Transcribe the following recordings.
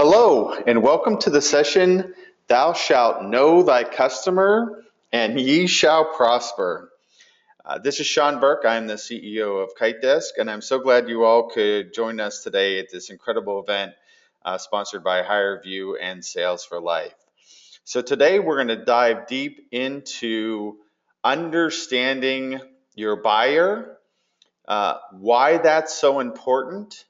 Hello, and welcome to the session, Thou Shalt Know Thy Customer, and Ye Shall Prosper. This is Sean Burke. I'm the CEO of KiteDesk, and I'm so glad you all could join us today at this incredible event sponsored by HireVue and Sales for Life. So today we're going to dive deep into understanding your buyer, why that's so important.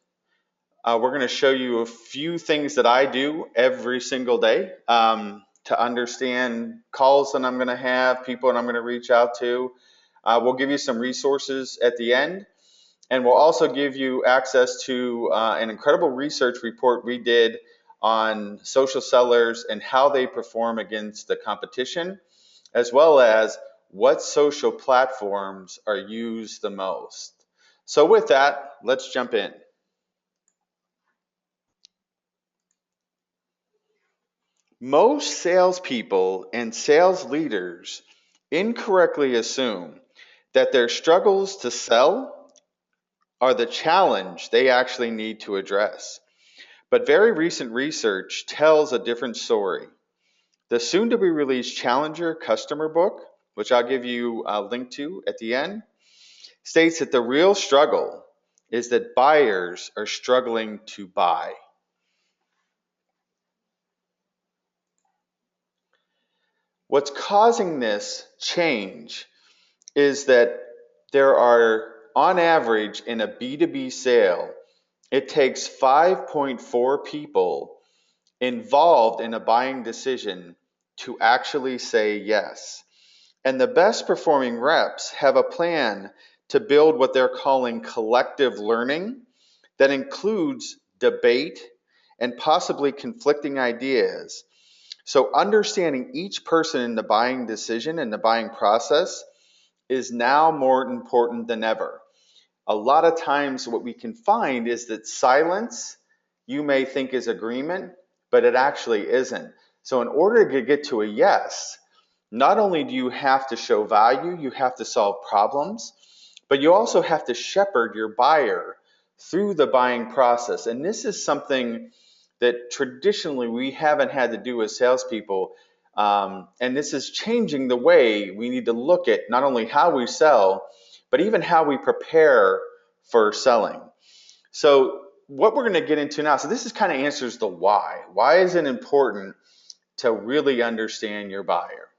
We're going to show you a few things that I do every single day to understand calls that I'm going to have, people that I'm going to reach out to. We'll give you some resources at the end, and we'll also give you access to an incredible research report we did on social sellers and how they perform against the competition, as well as what social platforms are used the most. So with that, let's jump in. Most salespeople and sales leaders incorrectly assume that their struggles to sell are the challenge they actually need to address. But very recent research tells a different story. The soon to be released Challenger Customer Book, which I'll give you a link to at the end, states that the real struggle is that buyers are struggling to buy. What's causing this change is that there are, on average, in a B2B sale, it takes 5.4 people involved in a buying decision to actually say yes. And the best performing reps have a plan to build what they're calling collective learning that includes debate and possibly conflicting ideas. So understanding each person in the buying decision and the buying process is now more important than ever. A lot of times what we can find is that silence you may think is agreement, but it actually isn't. So in order to get to a yes, not only do you have to show value, you have to solve problems, but you also have to shepherd your buyer through the buying process. And this is something that traditionally we haven't had to do as salespeople. And this is changing the way we need to look at not only how we sell, but even how we prepare for selling. So what we're going to get into now, so this is kind of answers the why. Why is it important to really understand your buyer?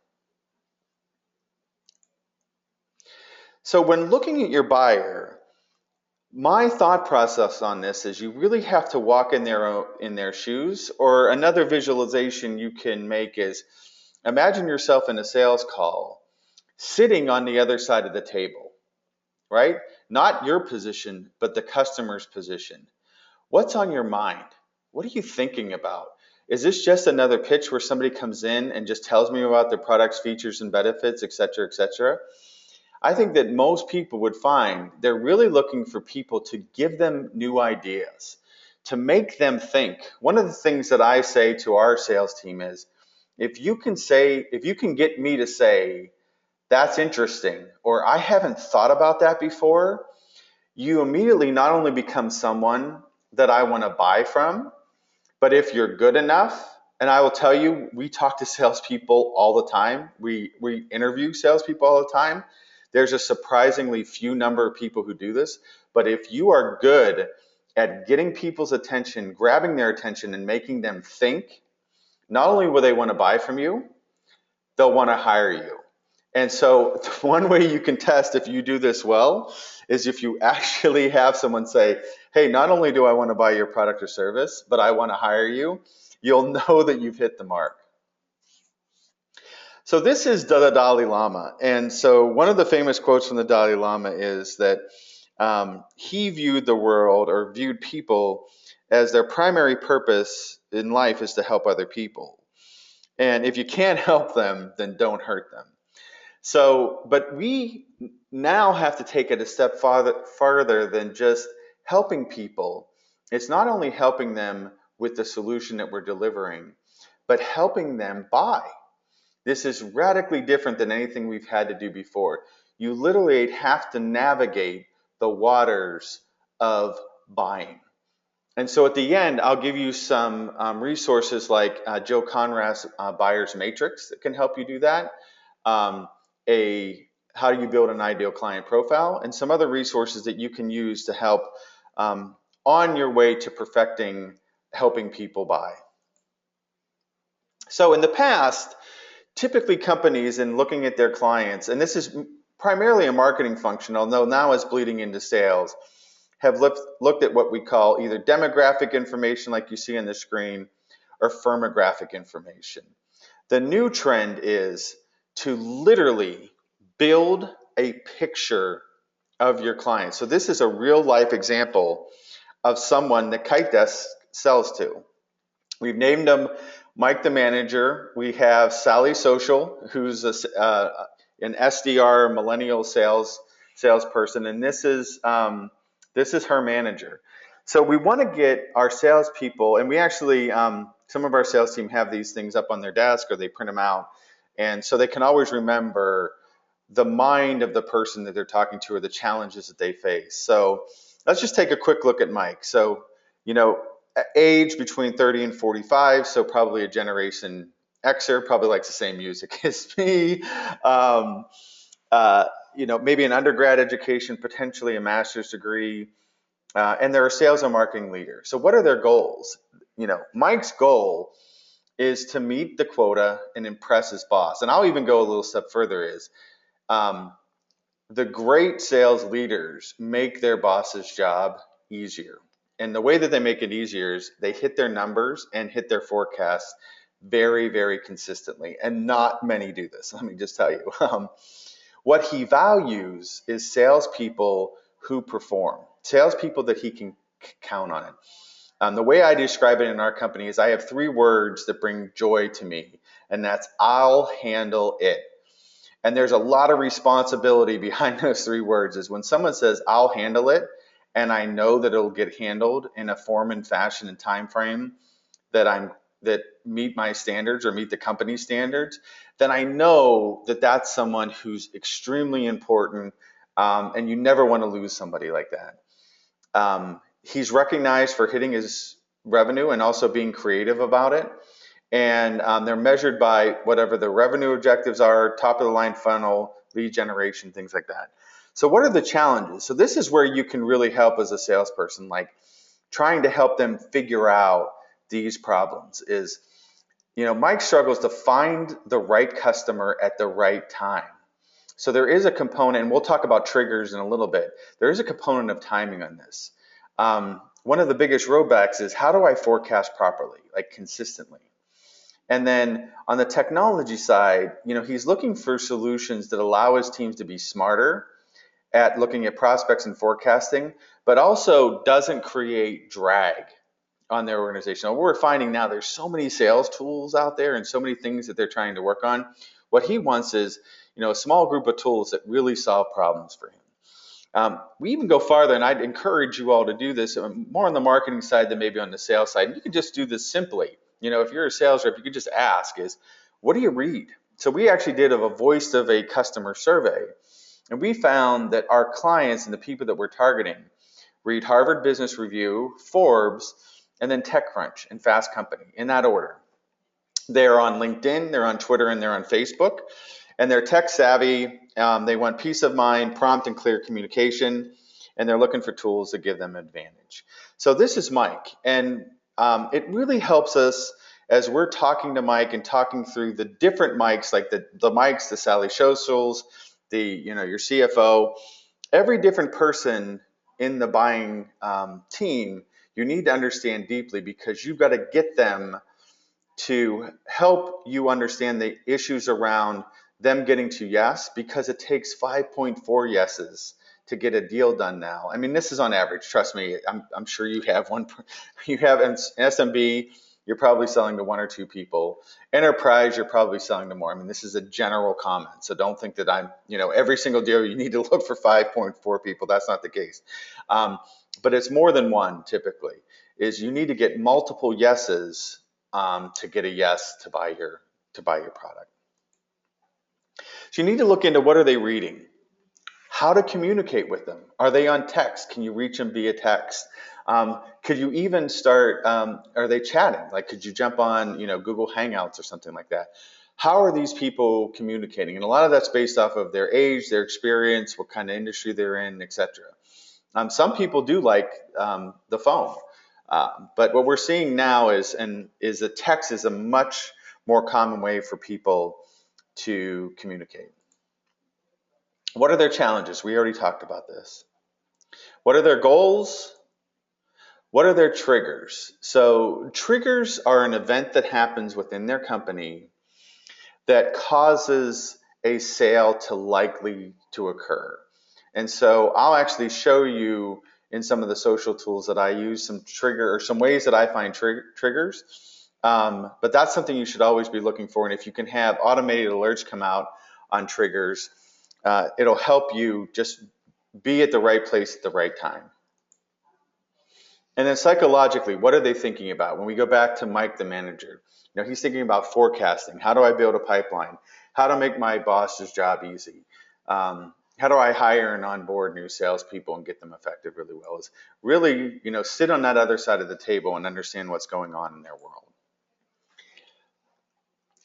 So when looking at your buyer, my thought process on this is you really have to walk in their shoes, or another visualization you can make is imagine yourself in a sales call sitting on the other side of the table, right? Not your position, but the customer's position. What's on your mind? What are you thinking about? Is this just another pitch where somebody comes in and just tells me about their products, features, and benefits, et cetera, et cetera? I think that most people would find they're really looking for people to give them new ideas, to make them think. One of the things that I say to our sales team is, if you can get me to say, that's interesting, or I haven't thought about that before, you immediately not only become someone that I want to buy from, but if you're good enough, and I will tell you, we talk to salespeople all the time. We interview salespeople all the time. There's a surprisingly few number of people who do this, but if you are good at getting people's attention, grabbing their attention, and making them think, not only will they want to buy from you, they'll want to hire you. And so one way you can test if you do this well is if you actually have someone say, hey, not only do I want to buy your product or service, but I want to hire you, you'll know that you've hit the mark. So this is the Dalai Lama. And so one of the famous quotes from the Dalai Lama is that he viewed the world, or viewed people, as their primary purpose in life is to help other people. And if you can't help them, then don't hurt them. So, but we now have to take it a step farther than just helping people. It's not only helping them with the solution that we're delivering, but helping them buy. This is radically different than anything we've had to do before. You literally have to navigate the waters of buying. And so at the end, I'll give you some resources like Joe Conrad's Buyer's Matrix that can help you do that. Um, a How do you build an ideal client profile, and some other resources that you can use to help um, on your way to perfecting helping people buy. So in the past, typically companies in looking at their clients, and this is primarily a marketing function, although now it's bleeding into sales, have looked at what we call either demographic information like you see on the screen or firmographic information. The new trend is to literally build a picture of your client. So this is a real life example of someone that KiteDesk sells to. We've named them Mike the manager. We have Sally Social, who's an SDR millennial salesperson, and this is her manager. So we want to get our salespeople, and we actually some of our sales team have these things up on their desk or they print them out, and so they can always remember the mind of the person that they're talking to or the challenges that they face. So let's just take a quick look at Mike. So, you know, age between 30 and 45, so probably a Generation Xer, probably likes the same music as me. Um, Maybe an undergrad education, potentially a master's degree, and they're a sales and marketing leader. So what are their goals? Mike's goal is to meet the quota and impress his boss. And I'll even go a little step further is um, the great sales leaders make their boss's job easier. And the way that they make it easier is they hit their numbers and hit their forecasts very, very consistently. And not many do this, let me just tell you. What he values is salespeople who perform, salespeople that he can count on it. The way I describe it in our company is I have 3 words that bring joy to me, and that's I'll handle it. And there's a lot of responsibility behind those 3 words is when someone says, I'll handle it, and I know that it'll get handled in a form and fashion and time frame that meet my standards or meet the company's standards, then I know that that's someone who's extremely important, and you never want to lose somebody like that. He's recognized for hitting his revenue and also being creative about it. And they're measured by whatever the revenue objectives are, top of the line funnel, lead generation, things like that. So what are the challenges? So this is where you can really help as a salesperson, like trying to help them figure out these problems is, Mike struggles to find the right customer at the right time. So there is a component, and we'll talk about triggers in a little bit. There is a component of timing on this. One of the biggest roadblocks is how do I forecast properly, like consistently? And then on the technology side, he's looking for solutions that allow his teams to be smarter at looking at prospects and forecasting, but also doesn't create drag on their organization. What we're finding now, there's so many sales tools out there and so many things that they're trying to work on. What he wants is, a small group of tools that really solve problems for him. We even go farther, and I'd encourage you all to do this more on the marketing side than maybe on the sales side. And you can just do this simply. If you're a sales rep, you could just ask is, what do you read? So we actually did a voice of a customer survey, and we found that our clients and the people that we're targeting read Harvard Business Review, Forbes, and then TechCrunch and Fast Company in that order. They're on LinkedIn, they're on Twitter, and they're on Facebook, and they're tech savvy. They want peace of mind, prompt and clear communication, and they're looking for tools that give them advantage. So this is Mike, and it really helps us as we're talking to Mike and talking through the different mics, like the mics, the Sally Socials, your CFO, every different person in the buying team, you need to understand deeply because you've got to get them to help you understand the issues around them getting to yes, because it takes 5.4 yeses to get a deal done now. I mean, this is on average. Trust me, I'm sure you have one. You have an SMB, you're probably selling to 1 or 2 people. Enterprise, you're probably selling to more. I mean, this is a general comment. So don't think that I'm, every single deal you need to look for 5.4 people. That's not the case. But it's more than one typically, is you need to get multiple yeses to get a yes to buy your product. So you need to look into what are they reading, how to communicate with them. Are they on text? Can you reach them via text? Could you even start, are they chatting? Like, could you jump on, Google Hangouts or something like that? How are these people communicating? And a lot of that's based off of their age, their experience, what kind of industry they're in, etc. Some people do like the phone, but what we're seeing now is that text is a much more common way for people to communicate. What are their challenges? We already talked about this. What are their goals? What are their triggers? So triggers are an event that happens within their company that causes a sale to likely to occur. And so I'll actually show you in some of the social tools that I use some trigger or some ways that I find triggers. But that's something you should always be looking for. And if you can have automated alerts come out on triggers, it'll help you just be at the right place at the right time. And then psychologically, what are they thinking about? When we go back to Mike, the manager, he's thinking about forecasting. How do I build a pipeline? How to make my boss's job easy? How do I hire and onboard new salespeople and get them effective really well? Is really, sit on that other side of the table and understand what's going on in their world.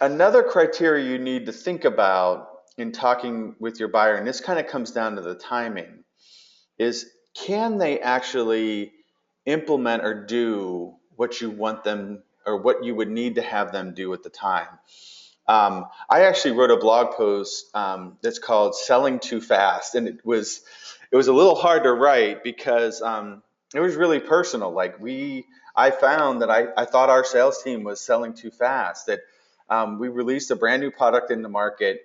Another criteria you need to think about in talking with your buyer, and this kind of comes down to the timing, is can they actually implement or do what you want them or what you would need to have them do at the time. I actually wrote a blog post that's called "Selling Too Fast," and it was a little hard to write because it was really personal. I found that I thought our sales team was selling too fast. That we released a brand new product in the market.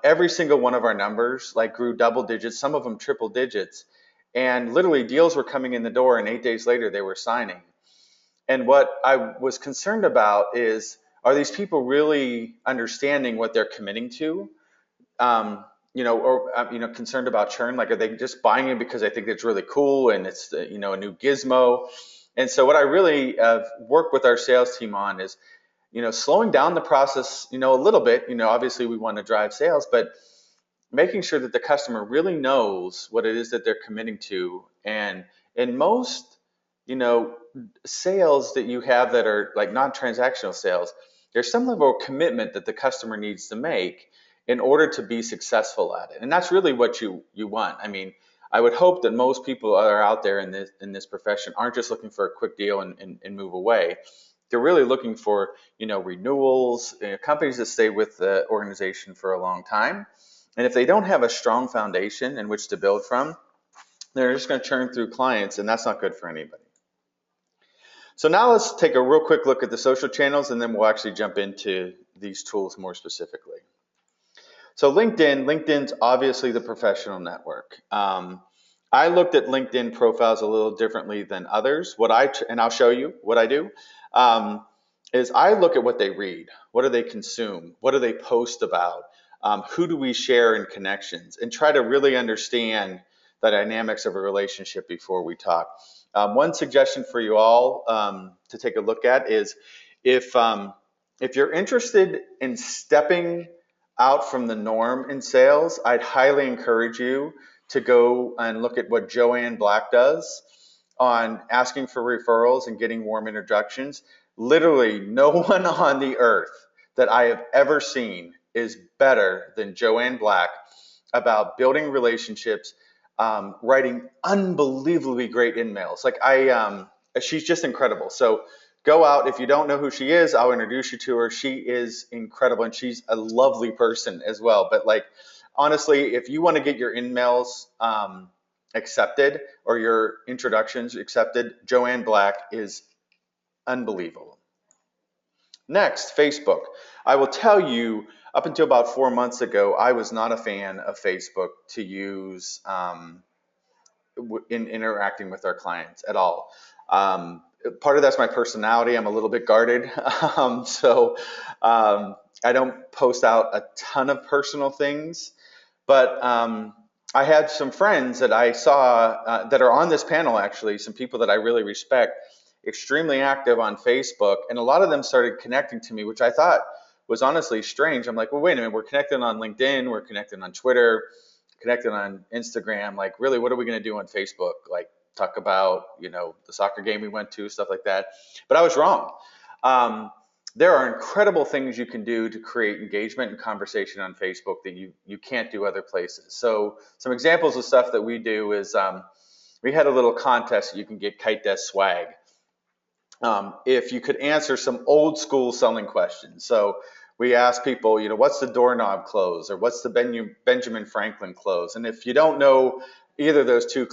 Every single one of our numbers grew double digits, some of them triple digits. And literally deals were coming in the door and 8 days later they were signing. And what I was concerned about is, are these people really understanding what they're committing to? Concerned about churn. Like, are they just buying it because they think it's really cool and it's, a new gizmo? And so what I really worked with our sales team on is, slowing down the process, a little bit. Obviously we want to drive sales, but making sure that the customer really knows what it is that they're committing to. And in most, sales that you have that are like non-transactional sales, there's some level of commitment that the customer needs to make in order to be successful at it. And that's really what you want. I mean, I would hope that most people that are out there in this profession aren't just looking for a quick deal and move away. They're really looking for, renewals, companies that stay with the organization for a long time. And if they don't have a strong foundation in which to build from, they're just going to churn through clients, and that's not good for anybody. So now let's take a real quick look at the social channels, and then we'll actually jump into these tools more specifically. So LinkedIn's obviously the professional network. I looked at LinkedIn profiles a little differently than others. And I'll show you what I do, is I look at what they read, what do they consume, what do they post about, who do we share in connections, and try to really understand the dynamics of a relationship before we talk. One suggestion for you all to take a look at is if you're interested in stepping out from the norm in sales, I'd highly encourage you to go and look at what Joanne Black does on asking for referrals and getting warm introductions. Literally, no one on the earth that I have ever seen is better than Joanne Black about building relationships, writing unbelievably great emails. She's just incredible. So go out. If you don't know who she is, I'll introduce you to her. She is incredible, and she's a lovely person as well. But honestly, if you want to get your emails accepted or your introductions accepted, Joanne Black is unbelievable. Next, Facebook. I will tell you, up until about 4 months ago, I was not a fan of Facebook to use in interacting with our clients at all. Part of that's my personality. I'm a little bit guarded. I don't post out a ton of personal things, but I had some friends that I saw that are on this panel, actually, some people that I really respect, extremely active on Facebook, and a lot of them started connecting to me, which I thought was honestly strange. I'm like, well, wait a minute, we're connected on LinkedIn, we're connected on Twitter, connected on Instagram. Like, really, what are we going to do on Facebook? Like, talk about, the soccer game we went to, stuff like that. But I was wrong. Um, there are incredible things you can do to create engagement and conversation on Facebook that you can't do other places. So some examples of stuff that we do is we had a little contest that you can get KiteDesk swag. If you could answer some old school selling questions. So we ask people, what's the doorknob close, or what's the Benjamin Franklin close? And if you don't know either of those two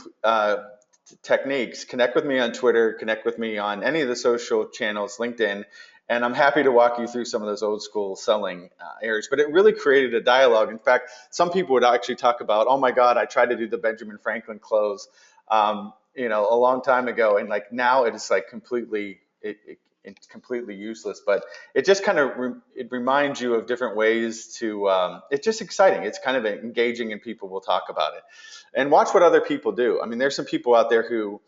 techniques, connect with me on Twitter, connect with me on any of the social channels, LinkedIn, and I'm happy to walk you through some of those old school selling areas. But it really created a dialogue. In fact, some people would actually talk about, oh my God, I tried to do the Benjamin Franklin close, a long time ago, and like now it is like it's completely useless. But it just kind of it reminds you of different ways to. It's just exciting. It's kind of engaging, and people will talk about it. And watch what other people do. I mean, there's some people out there who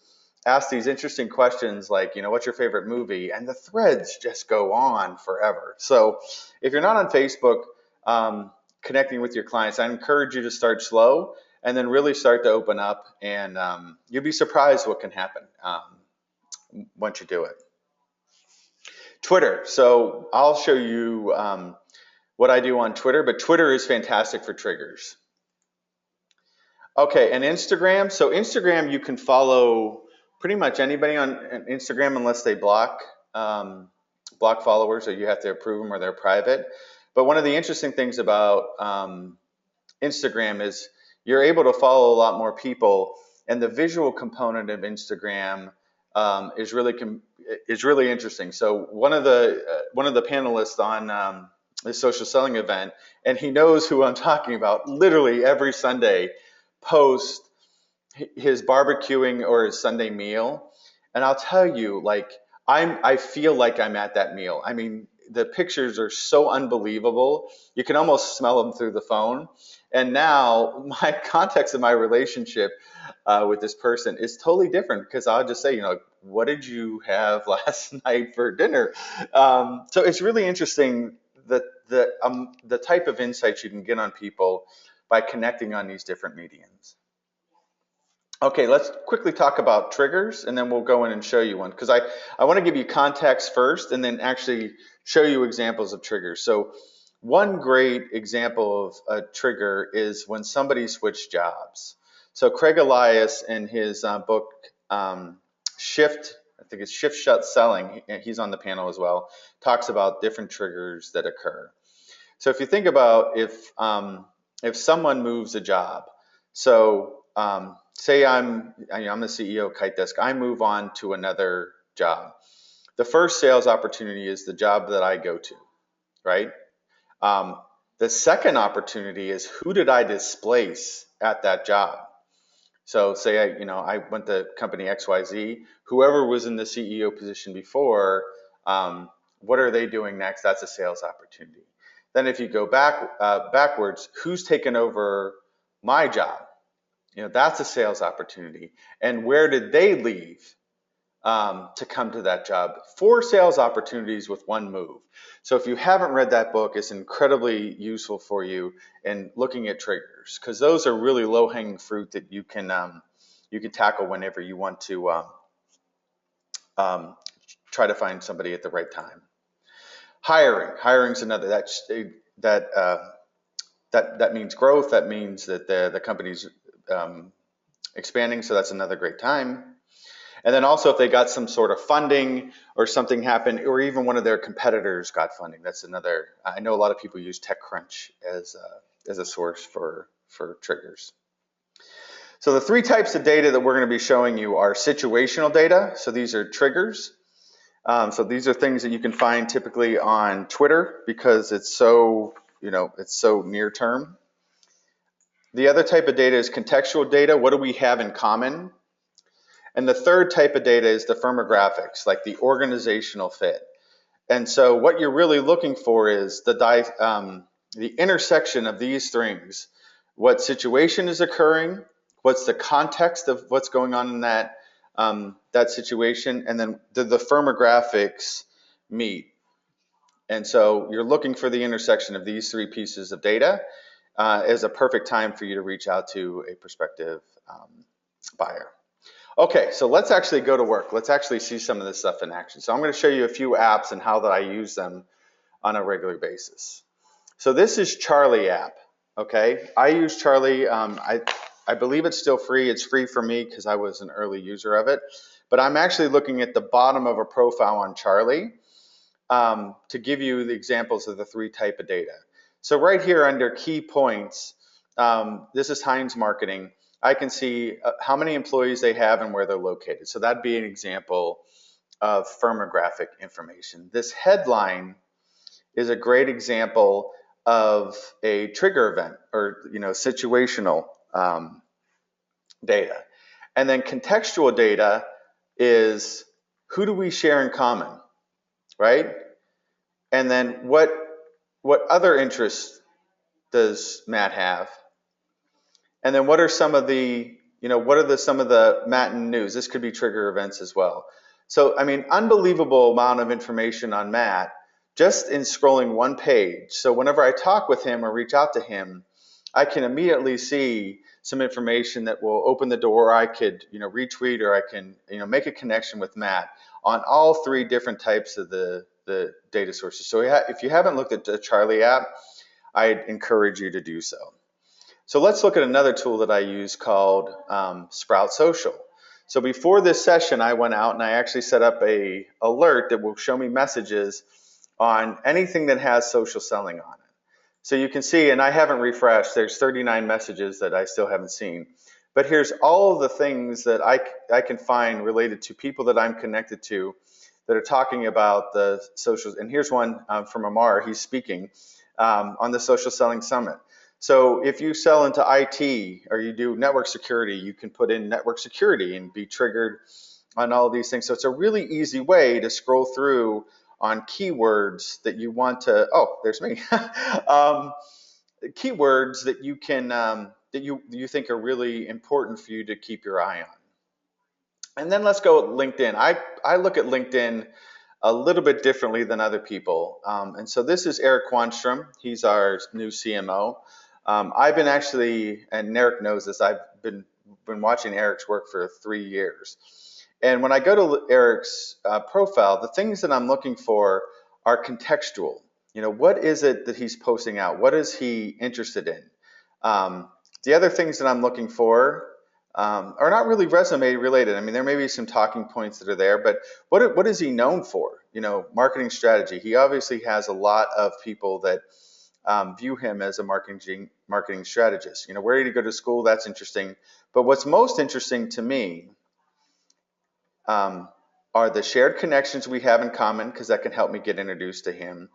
ask these interesting questions like, what's your favorite movie? And the threads just go on forever. So if you're not on Facebook connecting with your clients, I encourage you to start slow and then really start to open up, and you'll be surprised what can happen once you do it. Twitter. So I'll show you what I do on Twitter, but Twitter is fantastic for triggers. Okay, and Instagram. So Instagram, you can follow pretty much anybody on Instagram unless they block followers, or you have to approve them or they're private. But one of the interesting things about Instagram is you're able to follow a lot more people, and the visual component of Instagram is really interesting. So one of the panelists on this social selling event, and he knows who I'm talking about, literally every Sunday post his barbecuing or his Sunday meal, and I'll tell you, like I feel like I'm at that meal. I mean, the pictures are so unbelievable. You can almost smell them through the phone. And now my context of my relationship with this person is totally different, because I'll just say, what did you have last night for dinner? So it's really interesting that the type of insights you can get on people by connecting on these different mediums. Okay, let's quickly talk about triggers, and then we'll go in and show you one, because I want to give you context first and then actually show you examples of triggers. So one great example of a trigger is when somebody switched jobs. So Craig Elias, in his book Shift, I think it's Shift Shut Selling, he's on the panel as well, talks about different triggers that occur. So if you think about if someone moves a job, so say I'm the CEO of KiteDesk, I move on to another job. The first sales opportunity is the job that I go to, right? The second opportunity is, who did I displace at that job? So say I went to company XYZ, whoever was in the CEO position before, what are they doing next? That's a sales opportunity. Then if you go backwards, who's taken over my job? That's a sales opportunity. And where did they leave to come to that job? 4 sales opportunities with one move. So if you haven't read that book, it's incredibly useful for you in looking at triggers, because those are really low-hanging fruit that you can tackle whenever you want to try to find somebody at the right time. Hiring's another that means growth. That means that the company's expanding, so that's another great time. And then also if they got some sort of funding or something happened, or even one of their competitors got funding, that's another. I know a lot of people use TechCrunch as a source for triggers. So the 3 types of data that we're going to be showing you are situational data. So these are triggers. So these are things that you can find typically on Twitter, because it's so near term. The other type of data is contextual data. What do we have in common? And the third type of data is the firmographics, like the organizational fit. And so what you're really looking for is the intersection of these things. What situation is occurring? What's the context of what's going on in that situation? And then the firmographics meet. And so you're looking for the intersection of these 3 pieces of data as a perfect time for you to reach out to a prospective buyer. Okay, so let's actually go to work. Let's actually see some of this stuff in action. So I'm going to show you a few apps and how that I use them on a regular basis. So this is Charlie app. Okay, I use Charlie. I believe it's still free. It's free for me because I was an early user of it. But I'm actually looking at the bottom of a profile on Charlie to give you the examples of the three type of data. So right here under key points, this is Heinz Marketing. I can see how many employees they have and where they're located. So that'd be an example of firmographic information. This headline is a great example of a trigger event or situational data. And then contextual data is who do we share in common, right? And then what other interests does Matt have? And then what are some of the some of the Matt news? This could be trigger events as well. So I mean, unbelievable amount of information on Matt just in scrolling one page. So whenever I talk with him or reach out to him, I can immediately see some information that will open the door. I could retweet or I can make a connection with Matt on all three different types of the data sources. So if you haven't looked at the Charlie app, I'd encourage you to do so. So let's look at another tool that I use called Sprout Social. So before this session, I went out and I actually set up a alert that will show me messages on anything that has social selling on it. So you can see, and I haven't refreshed, there's 39 messages that I still haven't seen. But here's all of the things that I can find related to people that I'm connected to that are talking about the socials. And here's one from Amar, he's speaking on the Social Selling Summit. So if you sell into IT or you do network security, you can put in network security and be triggered on all of these things. So it's a really easy way to scroll through on keywords that you want to, oh, there's me. Keywords that you can, that you think are really important for you to keep your eye on. And then let's go with LinkedIn. I look at LinkedIn a little bit differently than other people. And so this is Eric Quanstrom. He's our new CMO. I've been actually, and Eric knows this, I've been watching Eric's work for 3 years. And when I go to Eric's profile, the things that I'm looking for are contextual. What is it that he's posting out? What is he interested in? The other things that I'm looking for are not really resume related. I mean, there may be some talking points that are there, but what is he known for? Marketing strategy. He obviously has a lot of people that view him as a marketing strategist. Where did he go to school? That's interesting. But what's most interesting to me are the shared connections we have in common, because that can help me get introduced to him,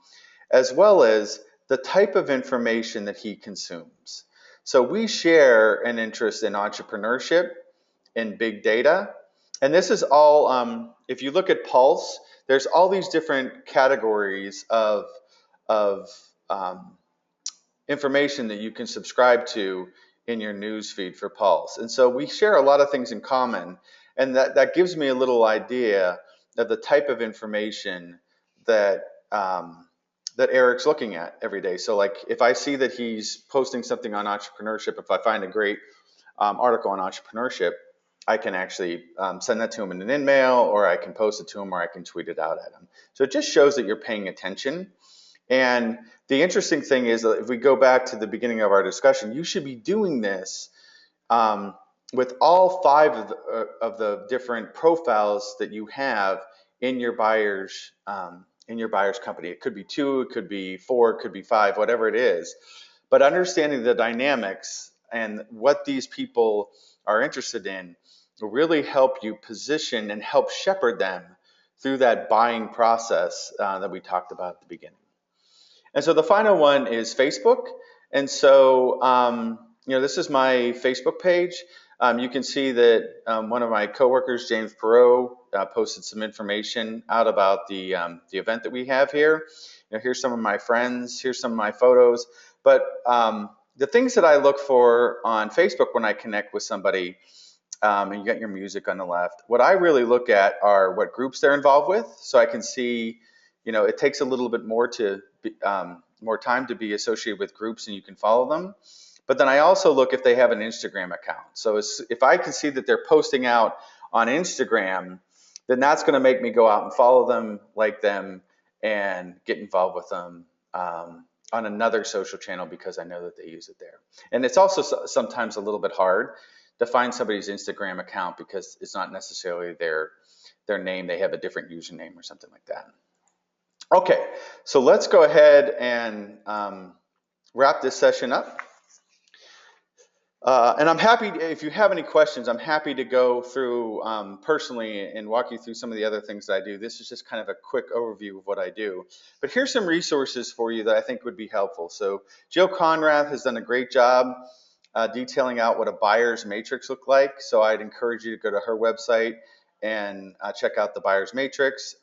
as well as the type of information that he consumes. So we share an interest in entrepreneurship, in big data, and this is all, if you look at Pulse, there's all these different categories of information that you can subscribe to in your news feed for Pulse. And so we share a lot of things in common, and that gives me a little idea of the type of information that that Eric's looking at every day. So like if I see that he's posting something on entrepreneurship, if I find a great article on entrepreneurship, I can actually send that to him in an email, or I can post it to him, or I can tweet it out at him. So it just shows that you're paying attention. And the interesting thing is that if we go back to the beginning of our discussion, you should be doing this with all 5 of the different profiles that you have in your buyer's company. It could be 2, it could be 4, it could be 5, whatever it is. But understanding the dynamics and what these people are interested in will really help you position and help shepherd them through that buying process that we talked about at the beginning. And so the final one is Facebook. And so, this is my Facebook page. You can see that one of my coworkers, James Perot, posted some information out about the event that we have here. Here's some of my friends, here's some of my photos. But the things that I look for on Facebook when I connect with somebody, and you got your music on the left, what I really look at are what groups they're involved with. So I can see, it takes a little bit more time to be associated with groups, and you can follow them. But then I also look if they have an Instagram account. So if I can see that they're posting out on Instagram, then that's going to make me go out and follow them, like them, and get involved with them on another social channel because I know that they use it there. And it's also sometimes a little bit hard to find somebody's Instagram account because it's not necessarily their name. They have a different username or something like that. Okay, so let's go ahead and wrap this session up. And I'm happy, if you have any questions, I'm happy to go through personally and walk you through some of the other things that I do. This is just kind of a quick overview of what I do. But here's some resources for you that I think would be helpful. So Jill Conrath has done a great job detailing out what a buyer's matrix look like. So I'd encourage you to go to her website and check out the buyer's matrix.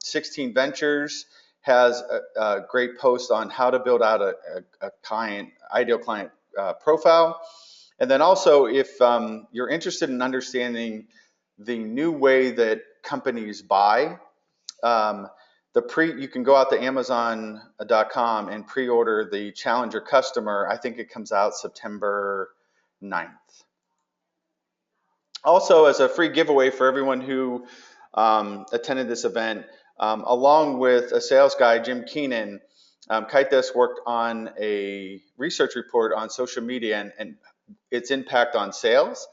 16 Ventures has a great post on how to build out a ideal client profile. And then also, if you're interested in understanding the new way that companies buy, you can go out to Amazon.com and pre-order the Challenger Customer. I think it comes out September 9th. Also, as a free giveaway for everyone who attended this event, along with a sales guy, Jim Keenan, KiteDesk worked on a research report on social media and its impact on sales.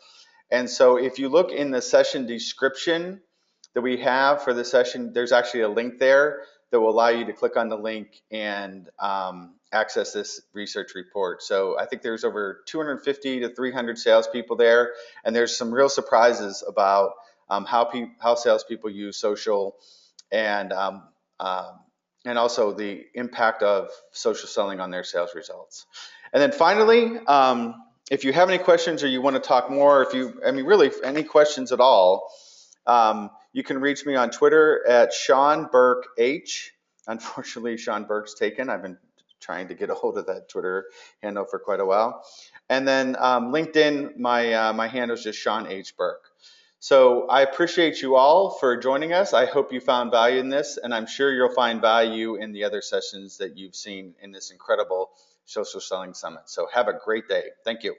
And so if you look in the session description that we have for the session, there's actually a link there that will allow you to click on the link and access this research report. So I think there's over 250 to 300 salespeople there, and there's some real surprises about how salespeople use social and also the impact of social selling on their sales results. And then finally, if you have any questions or you want to talk more, really any questions at all, you can reach me on Twitter at Sean Burke H. Unfortunately, Sean Burke's taken. I've been trying to get a hold of that Twitter handle for quite a while. And then LinkedIn, my handle is just Sean H. Burke. So I appreciate you all for joining us. I hope you found value in this, and I'm sure you'll find value in the other sessions that you've seen in this incredible Social Selling Summit. So have a great day. Thank you.